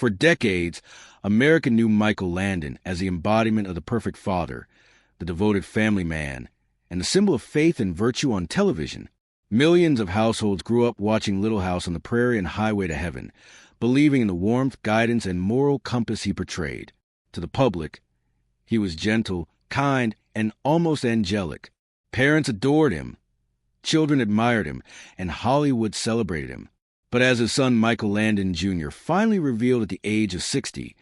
For decades, America knew Michael Landon as the embodiment of the perfect father, the devoted family man, and the symbol of faith and virtue on television. Millions of households grew up watching Little House on the Prairie and Highway to Heaven, believing in the warmth, guidance, and moral compass he portrayed. To the public, he was gentle, kind, and almost angelic. Parents adored him, children admired him, and Hollywood celebrated him. But as his son Michael Landon Jr. finally revealed at the age of 60,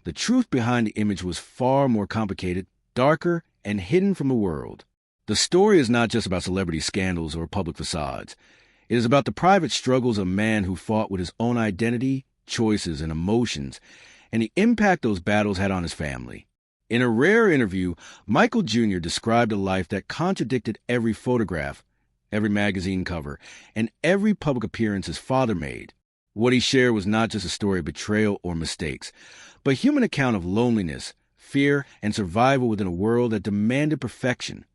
the truth behind the image was far more complicated, darker, and hidden from the world. The story is not just about celebrity scandals or public facades. It is about the private struggles of a man who fought with his own identity, choices, and emotions, and the impact those battles had on his family. In a rare interview, Michael Jr. described a life that contradicted every photograph, every magazine cover, and every public appearance his father made. What he shared was not just a story of betrayal or mistakes, but a human account of loneliness, fear, and survival within a world that demanded perfection.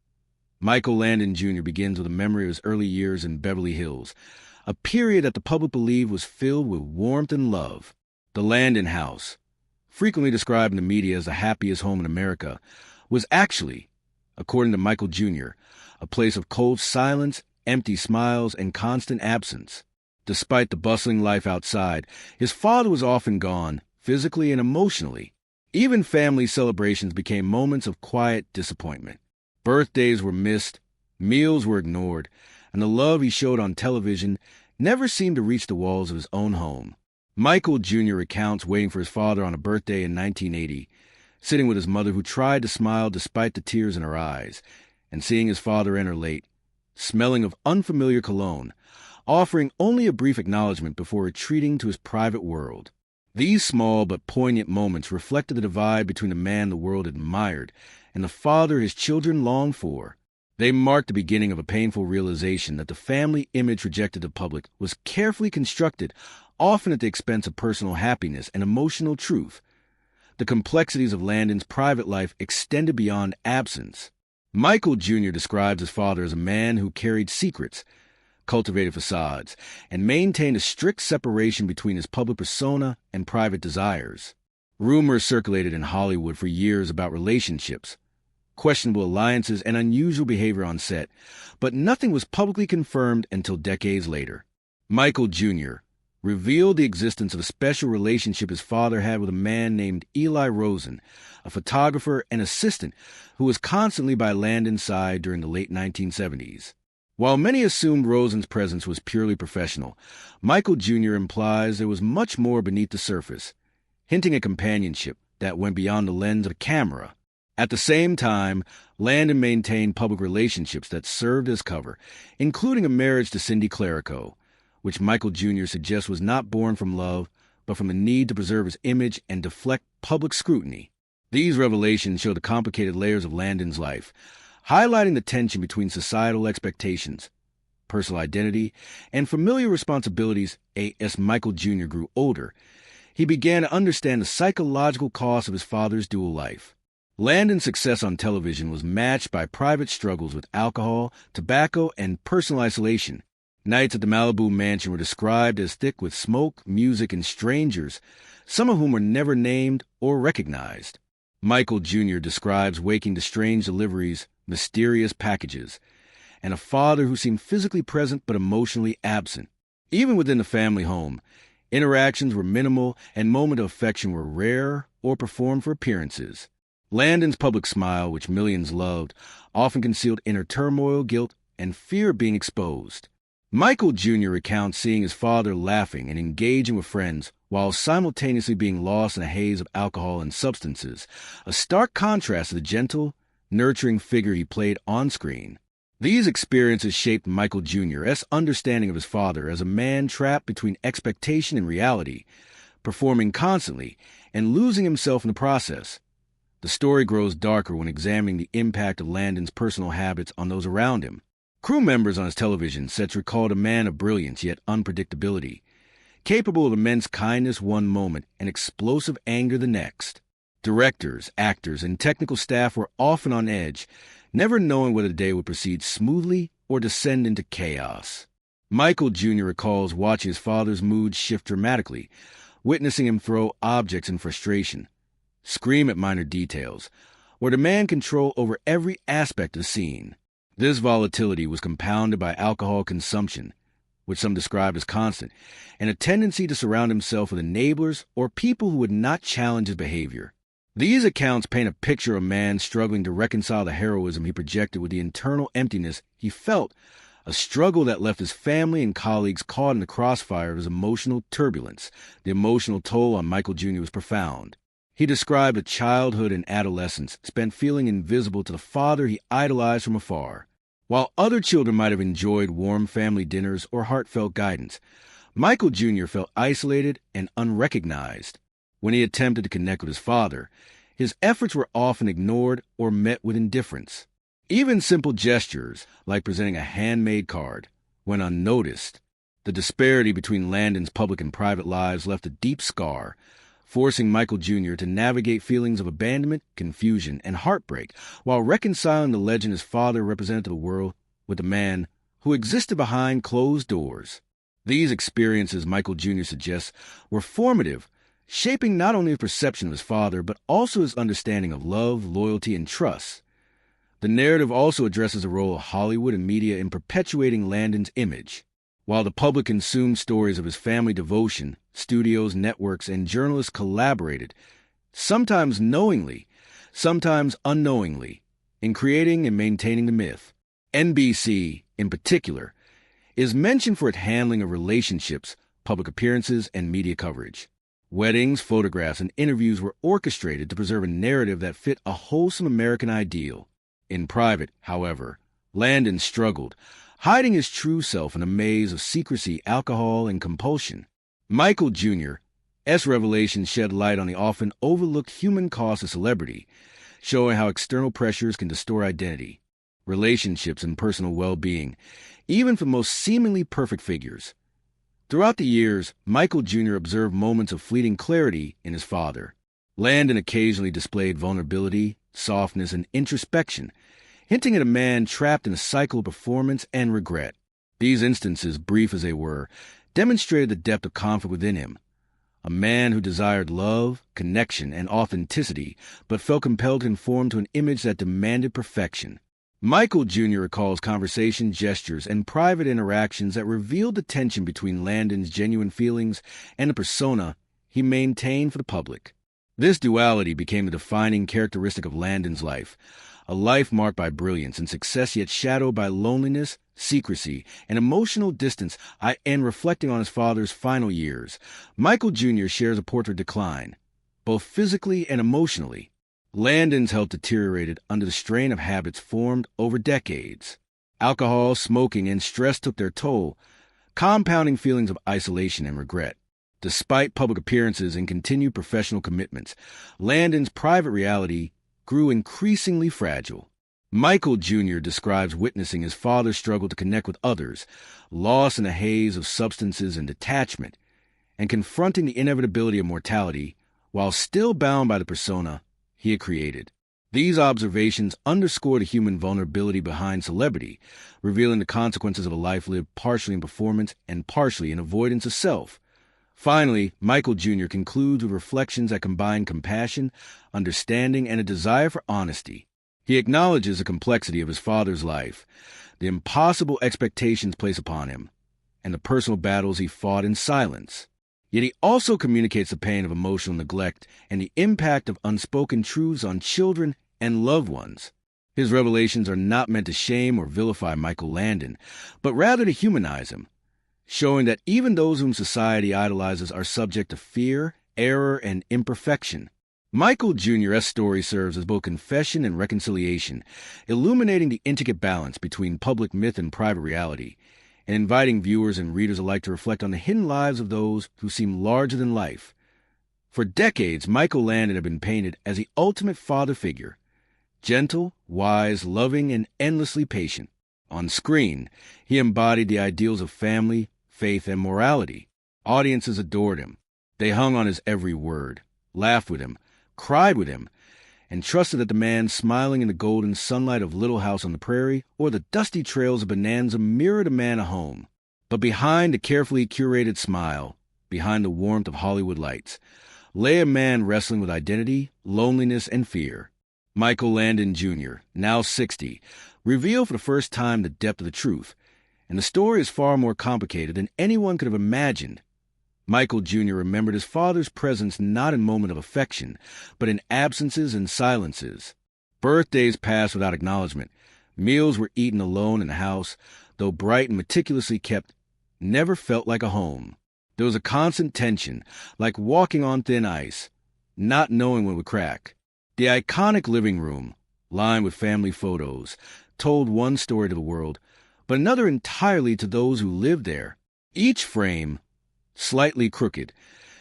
Michael Landon Jr. begins with a memory of his early years in Beverly Hills, a period that the public believed was filled with warmth and love. The Landon house, frequently described in the media as the happiest home in America, was actually, according to Michael Jr., a place of cold silence, empty smiles, and constant absence. Despite the bustling life outside, his father was often gone, physically and emotionally. Even family celebrations became moments of quiet disappointment. Birthdays were missed, meals were ignored, and the love he showed on television never seemed to reach the walls of his own home. Michael Jr. recounts waiting for his father on a birthday in 1980, sitting with his mother who tried to smile despite the tears in her eyes, and seeing his father enter late, smelling of unfamiliar cologne, offering only a brief acknowledgement before retreating to his private world. These small but poignant moments reflected the divide between the man the world admired and the father his children longed for. They marked the beginning of a painful realization that the family image rejected the public was carefully constructed, often at the expense of personal happiness and emotional truth. The complexities of Landon's private life extended beyond absence. Michael Jr. describes his father as a man who carried secrets, cultivated facades, and maintained a strict separation between his public persona and private desires. Rumors circulated in Hollywood for years about relationships, questionable alliances, and unusual behavior on set, but nothing was publicly confirmed until decades later. Michael Jr. revealed the existence of a special relationship his father had with a man named Eli Rosen, a photographer and assistant who was constantly by Landon's side during the late 1970s. While many assumed Rosen's presence was purely professional, Michael Jr. implies there was much more beneath the surface, hinting at companionship that went beyond the lens of the camera. At the same time, Landon maintained public relationships that served as cover, including a marriage to Cindy Clerico, which Michael Jr. suggests was not born from love, but from a need to preserve his image and deflect public scrutiny. These revelations show the complicated layers of Landon's life, highlighting the tension between societal expectations, personal identity, and familiar responsibilities. As Michael Jr. grew older, he began to understand the psychological cost of his father's dual life. Landon's success on television was matched by private struggles with alcohol, tobacco, and personal isolation. Nights at the Malibu mansion were described as thick with smoke, music, and strangers, some of whom were never named or recognized. Michael Jr. describes waking to strange deliveries, mysterious packages, and a father who seemed physically present but emotionally absent. Even within the family home, interactions were minimal and moments of affection were rare or performed for appearances. Landon's public smile, which millions loved, often concealed inner turmoil, guilt, and fear of being exposed. Michael Jr. recounts seeing his father laughing and engaging with friends while simultaneously being lost in a haze of alcohol and substances, a stark contrast to the gentle, nurturing figure he played on screen. These experiences shaped Michael Jr.'s understanding of his father as a man trapped between expectation and reality, performing constantly and losing himself in the process. The story grows darker when examining the impact of Landon's personal habits on those around him. Crew members on his television sets recalled a man of brilliance yet unpredictability, capable of immense kindness one moment and explosive anger the next. Directors, actors, and technical staff were often on edge, never knowing whether the day would proceed smoothly or descend into chaos. Michael Jr. recalls watching his father's mood shift dramatically, witnessing him throw objects in frustration, scream at minor details, or demand control over every aspect of the scene. This volatility was compounded by alcohol consumption, which some described as constant, and a tendency to surround himself with enablers or people who would not challenge his behavior. These accounts paint a picture of a man struggling to reconcile the heroism he projected with the internal emptiness he felt, a struggle that left his family and colleagues caught in the crossfire of his emotional turbulence. The emotional toll on Michael Jr. was profound. He described a childhood and adolescence spent feeling invisible to the father he idolized from afar. While other children might have enjoyed warm family dinners or heartfelt guidance, Michael Jr. felt isolated and unrecognized. When he attempted to connect with his father, his efforts were often ignored or met with indifference. Even simple gestures, like presenting a handmade card, went unnoticed. The disparity between Landon's public and private lives left a deep scar, forcing Michael Jr. to navigate feelings of abandonment, confusion, and heartbreak while reconciling the legend his father represented to the world with the man who existed behind closed doors. These experiences, Michael Jr. suggests, were formative, shaping not only his perception of his father, but also his understanding of love, loyalty, and trust. The narrative also addresses the role of Hollywood and media in perpetuating Landon's image. While the public consumed stories of his family devotion, studios, networks, and journalists collaborated, sometimes knowingly, sometimes unknowingly, in creating and maintaining the myth. NBC, in particular, is mentioned for its handling of relationships, public appearances, and media coverage. Weddings, photographs, and interviews were orchestrated to preserve a narrative that fit a wholesome American ideal. In private, however, Landon struggled, hiding his true self in a maze of secrecy, alcohol, and compulsion. Michael Jr.'s revelations shed light on the often overlooked human cost of celebrity, showing how external pressures can distort identity, relationships, and personal well-being, even for the most seemingly perfect figures. Throughout the years, Michael Jr. observed moments of fleeting clarity in his father. Landon occasionally displayed vulnerability, softness, and introspection, hinting at a man trapped in a cycle of performance and regret. These instances, brief as they were, demonstrated the depth of conflict within him. A man who desired love, connection, and authenticity, but felt compelled to conform to an image that demanded perfection. Michael Jr. recalls conversations, gestures, and private interactions that revealed the tension between Landon's genuine feelings and the persona he maintained for the public. This duality became the defining characteristic of Landon's life, a life marked by brilliance and success yet shadowed by loneliness, secrecy, and emotional distance. And reflecting on his father's final years, Michael Jr. shares a portrait of decline, both physically and emotionally. Landon's health deteriorated under the strain of habits formed over decades. Alcohol, smoking, and stress took their toll, compounding feelings of isolation and regret. Despite public appearances and continued professional commitments, Landon's private reality grew increasingly fragile. Michael Jr. describes witnessing his father's struggle to connect with others, lost in a haze of substances and detachment, and confronting the inevitability of mortality while still bound by the persona he had created. These observations underscore the human vulnerability behind celebrity, revealing the consequences of a life lived partially in performance and partially in avoidance of self. Finally, Michael Jr. concludes with reflections that combine compassion, understanding, and a desire for honesty. He acknowledges the complexity of his father's life, the impossible expectations placed upon him, and the personal battles he fought in silence. Yet he also communicates the pain of emotional neglect and the impact of unspoken truths on children and loved ones. His revelations are not meant to shame or vilify Michael Landon, but rather to humanize him, showing that even those whom society idolizes are subject to fear, error, and imperfection. Michael Jr.'s story serves as both confession and reconciliation, illuminating the intricate balance between public myth and private reality, and inviting viewers and readers alike to reflect on the hidden lives of those who seem larger than life. For decades, Michael Landon had been painted as the ultimate father figure, gentle, wise, loving, and endlessly patient. On screen, he embodied the ideals of family, faith, and morality. Audiences adored him. They hung on his every word, laughed with him, cried with him, and trusted that the man smiling in the golden sunlight of Little House on the Prairie or the dusty trails of Bonanza mirrored a man at home. But behind the carefully curated smile behind the warmth of Hollywood lights, lay a man wrestling with identity, loneliness, and fear. Michael Landon Jr., now 60, revealed for the first time the depth of the truth, and the story is far more complicated than anyone could have imagined. Michael Jr. remembered his father's presence not in moments of affection, but in absences and silences. Birthdays passed without acknowledgement. Meals were eaten alone in the house, though bright and meticulously kept, never felt like a home. There was a constant tension, like walking on thin ice, not knowing when it would crack. The iconic living room, lined with family photos, told one story to the world, but another entirely to those who lived there. Each frame, slightly crooked,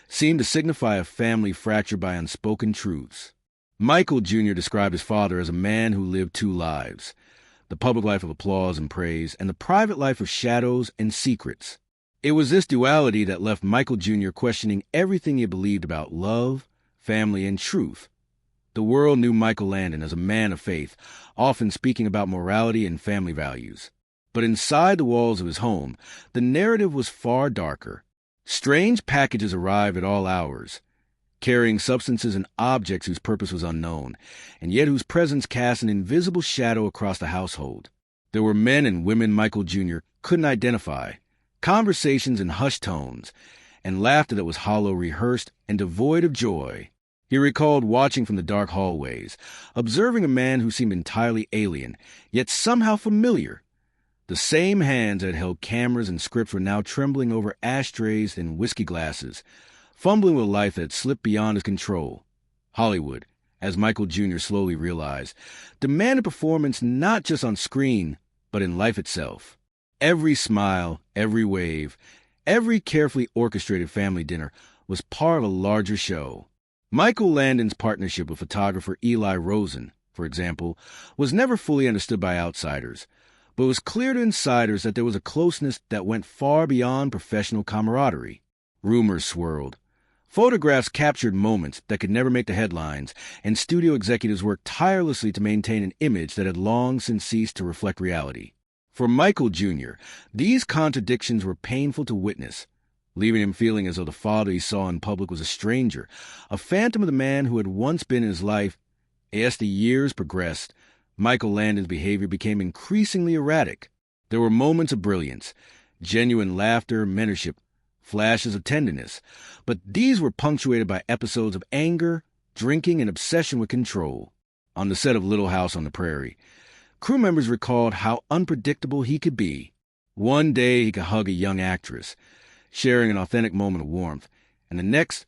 seemed to signify a family fractured by unspoken truths. Michael Jr. described his father as a man who lived two lives, the public life of applause and praise, and the private life of shadows and secrets. It was this duality that left Michael Jr. questioning everything he believed about love, family, and truth. The world knew Michael Landon as a man of faith, often speaking about morality and family values. But inside the walls of his home, the narrative was far darker. Strange packages arrived at all hours, carrying substances and objects whose purpose was unknown, and yet whose presence cast an invisible shadow across the household. There were men and women Michael Jr. couldn't identify, conversations in hushed tones, and laughter that was hollow, rehearsed, and devoid of joy. He recalled watching from the dark hallways, observing a man who seemed entirely alien, yet somehow familiar. The same hands that held cameras and scripts were now trembling over ashtrays and whiskey glasses, fumbling with a life that had slipped beyond his control. Hollywood, as Michael Jr. slowly realized, demanded performance not just on screen, but in life itself. Every smile, every wave, every carefully orchestrated family dinner was part of a larger show. Michael Landon's partnership with photographer Eli Rosen, for example, was never fully understood by outsiders, but it was clear to insiders that there was a closeness that went far beyond professional camaraderie. Rumors swirled. Photographs captured moments that could never make the headlines, and studio executives worked tirelessly to maintain an image that had long since ceased to reflect reality. For Michael Jr., these contradictions were painful to witness, leaving him feeling as though the father he saw in public was a stranger, a phantom of the man who had once been in his life. As the years progressed, Michael Landon's behavior became increasingly erratic. There were moments of brilliance, genuine laughter, mentorship, flashes of tenderness, but these were punctuated by episodes of anger, drinking, and obsession with control. On the set of Little House on the Prairie, crew members recalled how unpredictable he could be. One day he could hug a young actress, sharing an authentic moment of warmth, and the next,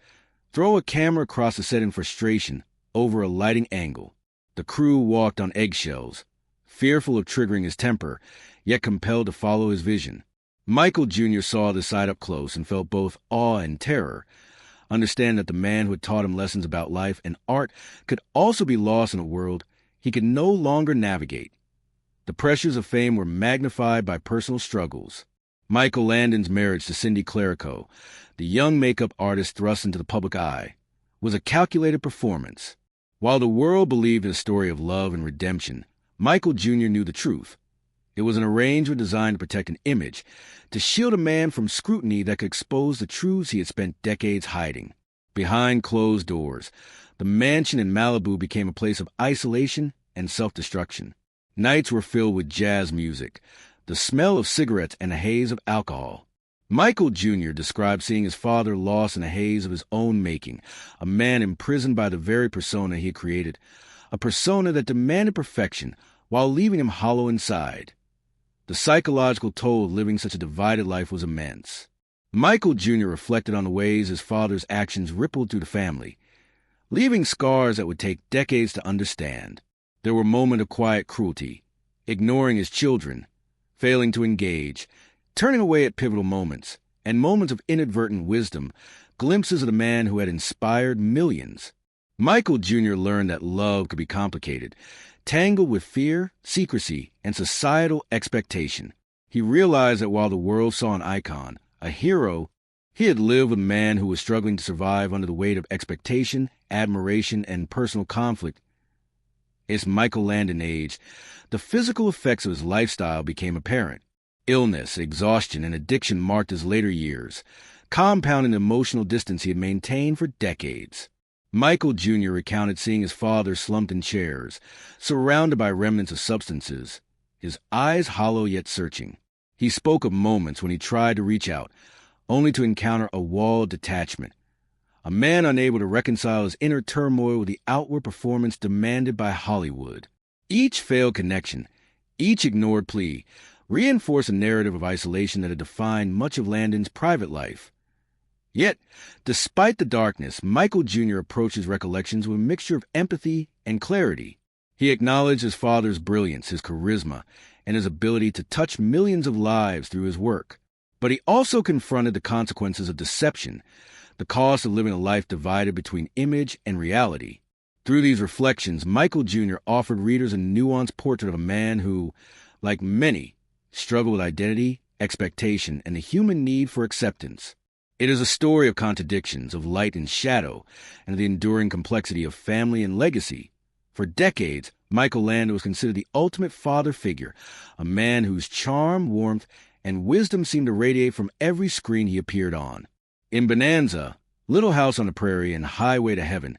throw a camera across the set in frustration over a lighting angle. The crew walked on eggshells, fearful of triggering his temper, yet compelled to follow his vision. Michael Jr. saw this side up close and felt both awe and terror, understanding that the man who had taught him lessons about life and art could also be lost in a world he could no longer navigate. The pressures of fame were magnified by personal struggles. Michael Landon's marriage to Cindy Clerico, the young makeup artist thrust into the public eye, was a calculated performance. While the world believed in a story of love and redemption, Michael Jr. knew the truth. It was an arrangement designed to protect an image, to shield a man from scrutiny that could expose the truths he had spent decades hiding. Behind closed doors, the mansion in Malibu became a place of isolation and self-destruction. Nights were filled with jazz music, the smell of cigarettes, and a haze of alcohol. Michael Jr. described seeing his father lost in a haze of his own making, a man imprisoned by the very persona he had created, a persona that demanded perfection while leaving him hollow inside. The psychological toll of living such a divided life was immense. Michael Jr. reflected on the ways his father's actions rippled through the family, leaving scars that would take decades to understand. There were moments of quiet cruelty, ignoring his children, failing to engage, turning away at pivotal moments, and moments of inadvertent wisdom, glimpses of the man who had inspired millions. Michael Jr. learned that love could be complicated, tangled with fear, secrecy, and societal expectation. He realized that while the world saw an icon, a hero, he had lived with a man who was struggling to survive under the weight of expectation, admiration, and personal conflict. As Michael Landon aged, the physical effects of his lifestyle became apparent. Illness, exhaustion, and addiction marked his later years. compounding the emotional distance he had maintained for decades. Michael Jr. recounted seeing his father slumped in chairs, surrounded by remnants of substances, his eyes hollow yet searching. He spoke of moments when he tried to reach out, only to encounter a wall of detachment, a man unable to reconcile his inner turmoil with the outward performance demanded by Hollywood. Each failed connection, each ignored plea, reinforced a narrative of isolation that had defined much of Landon's private life. Yet, despite the darkness, Michael Jr. approached his recollections with a mixture of empathy and clarity. He acknowledged his father's brilliance, his charisma, and his ability to touch millions of lives through his work. But he also confronted the consequences of deception, the cost of living a life divided between image and reality. Through these reflections, Michael Jr. offered readers a nuanced portrait of a man who, like many, struggled with identity, expectation, and the human need for acceptance. It is a story of contradictions, of light and shadow, and of the enduring complexity of family and legacy. For decades, Michael Landon was considered the ultimate father figure, a man whose charm, warmth, and wisdom seemed to radiate from every screen he appeared on. In Bonanza, Little House on the Prairie, and Highway to Heaven,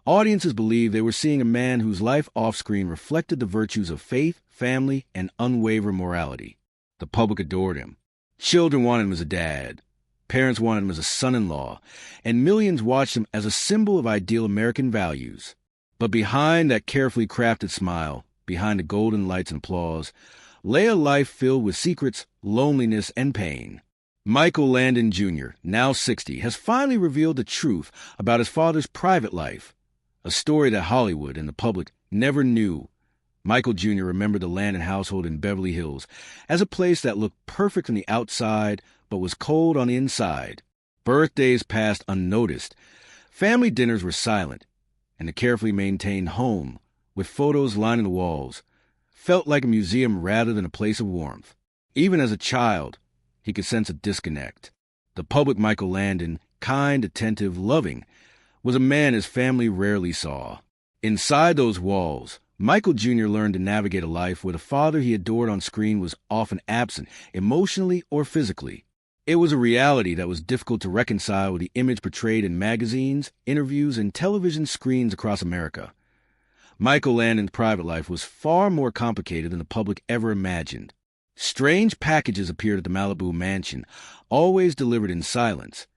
audiences believed they were seeing a man whose life off-screen reflected the virtues of faith, family, and unwavering morality. The public adored him. Children wanted him as a dad. Parents wanted him as a son-in-law, and millions watched him as a symbol of ideal American values. But behind that carefully crafted smile, behind the golden lights and applause, lay a life filled with secrets, loneliness, and pain. Michael Landon Jr., now 60, has finally revealed the truth about his father's private life, a story that Hollywood and the public never knew. Michael Jr. remembered the Landon household in Beverly Hills as a place that looked perfect from the outside but was cold on the inside. Birthdays passed unnoticed. Family dinners were silent, and the carefully maintained home, with photos lining the walls, felt like a museum rather than a place of warmth. Even as a child, he could sense a disconnect. The public Michael Landon, kind, attentive, loving, was a man his family rarely saw. Inside those walls, Michael Jr. learned to navigate a life where the father he adored on screen was often absent, emotionally or physically. It was a reality that was difficult to reconcile with the image portrayed in magazines, interviews, and television screens across America. Michael Landon's private life was far more complicated than the public ever imagined. Strange packages appeared at the Malibu mansion, always delivered in silence,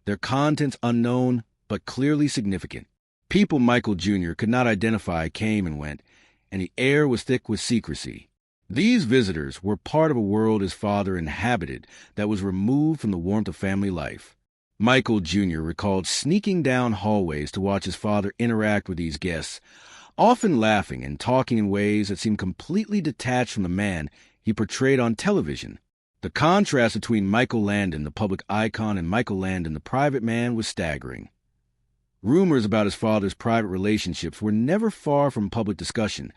their contents unknown but clearly significant. People Michael Jr. could not identify came and went, and the air was thick with secrecy. These visitors were part of a world his father inhabited that was removed from the warmth of family life. Michael Jr. recalled sneaking down hallways to watch his father interact with these guests, often laughing and talking in ways that seemed completely detached from the man he portrayed on television. The contrast between Michael Landon, the public icon, and Michael Landon, the private man, was staggering. Rumors about his father's private relationships were never far from public discussion,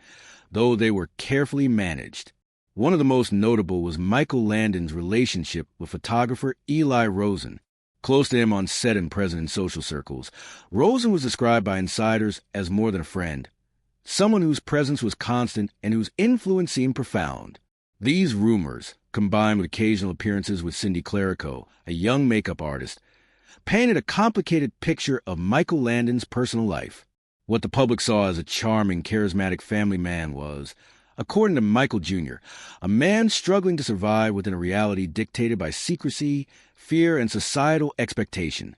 though they were carefully managed. One of the most notable was Michael Landon's relationship with photographer Eli Rosen. Close to him on set and present in social circles, Rosen was described by insiders as more than a friend, someone whose presence was constant and whose influence seemed profound. These rumors, combined with occasional appearances with Cindy Clerico, a young makeup artist, painted a complicated picture of Michael Landon's personal life. What the public saw as a charming, charismatic family man was, according to Michael Jr., a man struggling to survive within a reality dictated by secrecy, fear, and societal expectation.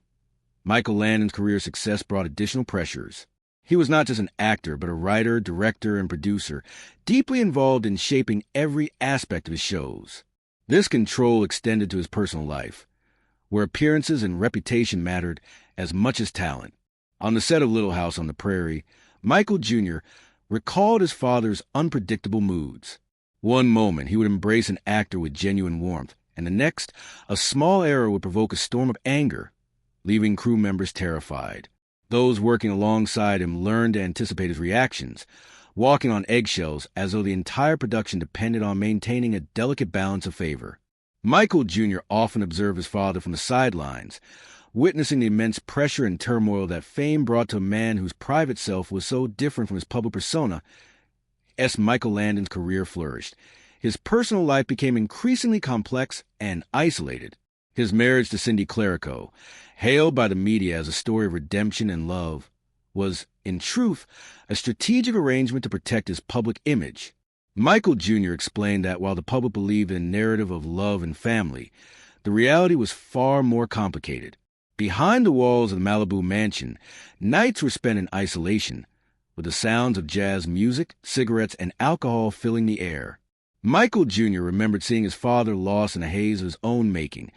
Michael Landon's career success brought additional pressures. He was not just an actor, but a writer, director, and producer, deeply involved in shaping every aspect of his shows. This control extended to his personal life, where appearances and reputation mattered as much as talent. On the set of Little House on the Prairie, Michael Jr. recalled his father's unpredictable moods. One moment, he would embrace an actor with genuine warmth, and the next, a small error would provoke a storm of anger, leaving crew members terrified. Those working alongside him learned to anticipate his reactions, walking on eggshells as though the entire production depended on maintaining a delicate balance of favor. Michael Jr. often observed his father from the sidelines, witnessing the immense pressure and turmoil that fame brought to a man whose private self was so different from his public persona. As Michael Landon's career flourished, his personal life became increasingly complex and isolated. His marriage to Cindy Clerico, hailed by the media as a story of redemption and love, was, in truth, a strategic arrangement to protect his public image. Michael Jr. explained that while the public believed in a narrative of love and family, the reality was far more complicated. Behind the walls of the Malibu mansion, nights were spent in isolation, with the sounds of jazz music, cigarettes, and alcohol filling the air. Michael Jr. remembered seeing his father lost in a haze of his own making,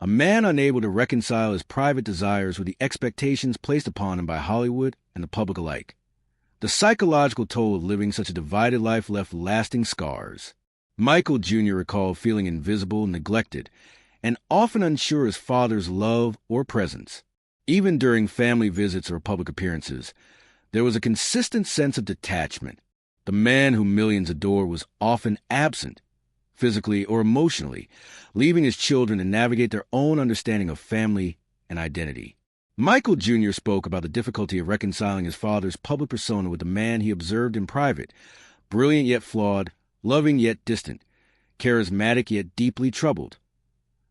a man unable to reconcile his private desires with the expectations placed upon him by Hollywood and the public alike. The psychological toll of living such a divided life left lasting scars. Michael Jr. recalled feeling invisible, neglected, and often unsure of his father's love or presence. Even during family visits or public appearances, there was a consistent sense of detachment. The man whom millions adore was often absent, physically or emotionally, leaving his children to navigate their own understanding of family and identity. Michael Jr. spoke about the difficulty of reconciling his father's public persona with the man he observed in private, brilliant yet flawed, loving yet distant, charismatic yet deeply troubled.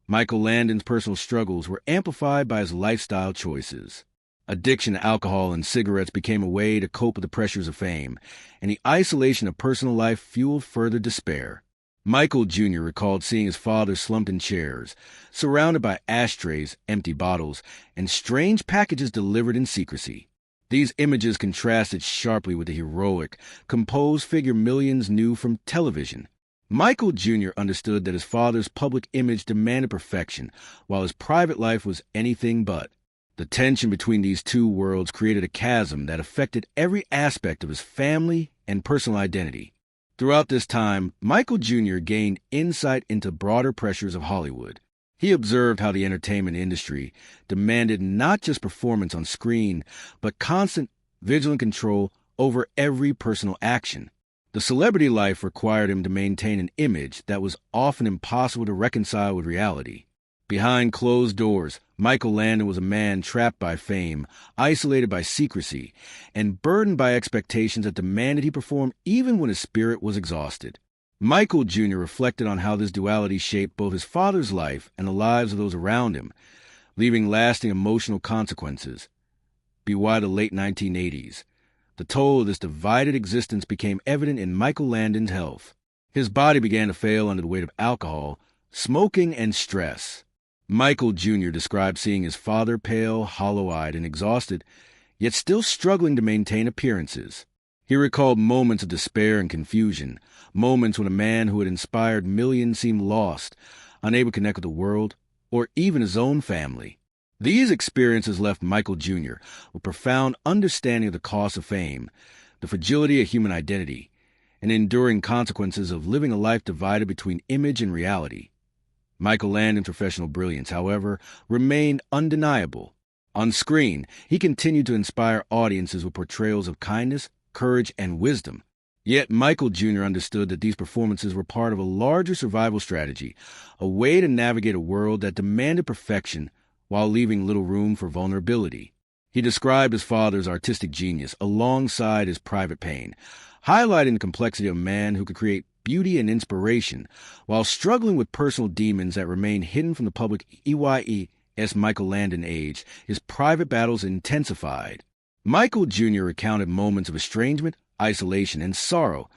Michael Landon's personal struggles were amplified by his lifestyle choices. Addiction to alcohol and cigarettes became a way to cope with the pressures of fame, and the isolation of personal life fueled further despair. Michael Jr. recalled seeing his father slumped in chairs, surrounded by ashtrays, empty bottles, and strange packages delivered in secrecy. These images contrasted sharply with the heroic, composed figure millions knew from television. Michael Jr. understood that his father's public image demanded perfection, while his private life was anything but. The tension between these two worlds created a chasm that affected every aspect of his family and personal identity. Throughout this time, Michael Jr. gained insight into broader pressures of Hollywood. He observed how the entertainment industry demanded not just performance on screen, but constant, vigilant control over every personal action. The celebrity life required him to maintain an image that was often impossible to reconcile with reality. Behind closed doors, Michael Landon was a man trapped by fame, isolated by secrecy, and burdened by expectations that demanded he perform even when his spirit was exhausted. Michael Jr. reflected on how this duality shaped both his father's life and the lives of those around him, leaving lasting emotional consequences. By the late 1980s, the toll of this divided existence became evident in Michael Landon's health. His body began to fail under the weight of alcohol, smoking, and stress. Michael Jr. described seeing his father pale, hollow-eyed, and exhausted, yet still struggling to maintain appearances. He recalled moments of despair and confusion, moments when a man who had inspired millions seemed lost, unable to connect with the world, or even his own family. These experiences left Michael Jr. with profound understanding of the cost of fame, the fragility of human identity, and enduring consequences of living a life divided between image and reality. Michael Landon's professional brilliance, however, remained undeniable. On screen, he continued to inspire audiences with portrayals of kindness, courage, and wisdom. Yet Michael Jr. understood that these performances were part of a larger survival strategy, a way to navigate a world that demanded perfection while leaving little room for vulnerability. He described his father's artistic genius alongside his private pain, highlighting the complexity of a man who could create beauty and inspiration, while struggling with personal demons that remained hidden from the public. As Michael Landon aged, his private battles intensified. Michael Jr. recounted moments of estrangement, isolation, and sorrow,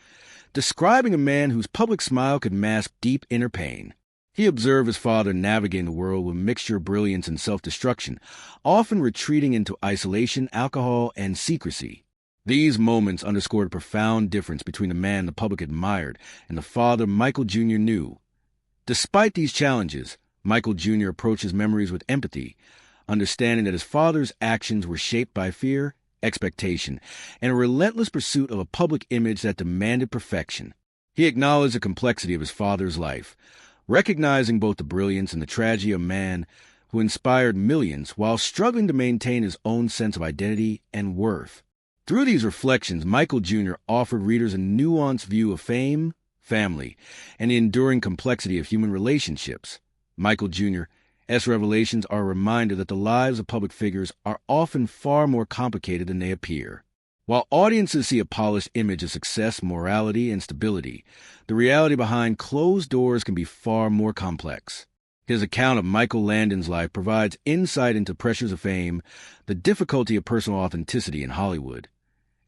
describing a man whose public smile could mask deep inner pain. He observed his father navigating the world with a mixture of brilliance and self-destruction, often retreating into isolation, alcohol, and secrecy. These moments underscored a profound difference between the man the public admired and the father Michael Jr. knew. Despite these challenges, Michael Jr. approached his memories with empathy, understanding that his father's actions were shaped by fear, expectation, and a relentless pursuit of a public image that demanded perfection. He acknowledged the complexity of his father's life, recognizing both the brilliance and the tragedy of a man who inspired millions while struggling to maintain his own sense of identity and worth. Through these reflections, Michael Jr. offered readers a nuanced view of fame, family, and the enduring complexity of human relationships. Michael Jr.'s revelations are a reminder that the lives of public figures are often far more complicated than they appear. While audiences see a polished image of success, morality, and stability, the reality behind closed doors can be far more complex. His account of Michael Landon's life provides insight into pressures of fame, the difficulty of personal authenticity in Hollywood,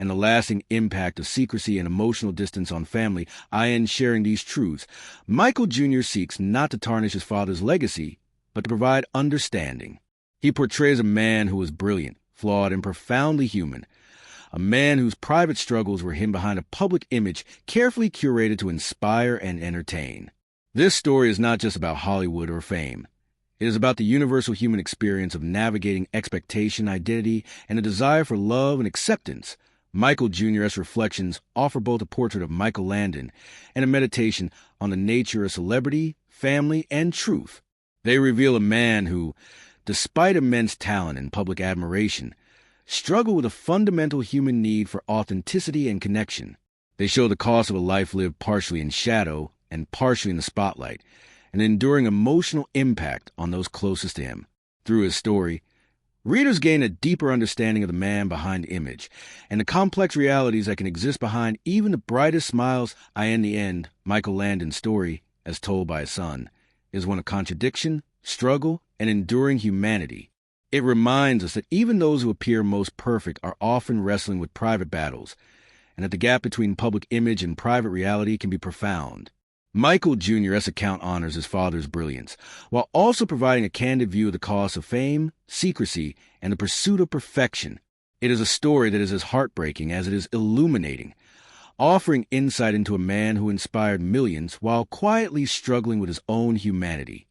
and the lasting impact of secrecy and emotional distance on family. In sharing these truths, Michael Jr. seeks not to tarnish his father's legacy, but to provide understanding. He portrays a man who was brilliant, flawed, and profoundly human, a man whose private struggles were hidden behind a public image carefully curated to inspire and entertain. This story is not just about Hollywood or fame. It is about the universal human experience of navigating expectation, identity, and a desire for love and acceptance. Michael Jr.'s reflections offer both a portrait of Michael Landon and a meditation on the nature of celebrity, family, and truth. They reveal a man who, despite immense talent and public admiration, struggled with a fundamental human need for authenticity and connection. They show the cost of a life lived partially in shadow and partially in the spotlight, an enduring emotional impact on those closest to him. Through his story, readers gain a deeper understanding of the man behind the image and the complex realities that can exist behind even the brightest smiles. In the end, Michael Landon's story, as told by his son, is one of contradiction, struggle, and enduring humanity. It reminds us that even those who appear most perfect are often wrestling with private battles, and that the gap between public image and private reality can be profound. Michael Jr.'s account honors his father's brilliance, while also providing a candid view of the cost of fame, secrecy, and the pursuit of perfection. It is a story that is as heartbreaking as it is illuminating, offering insight into a man who inspired millions while quietly struggling with his own humanity.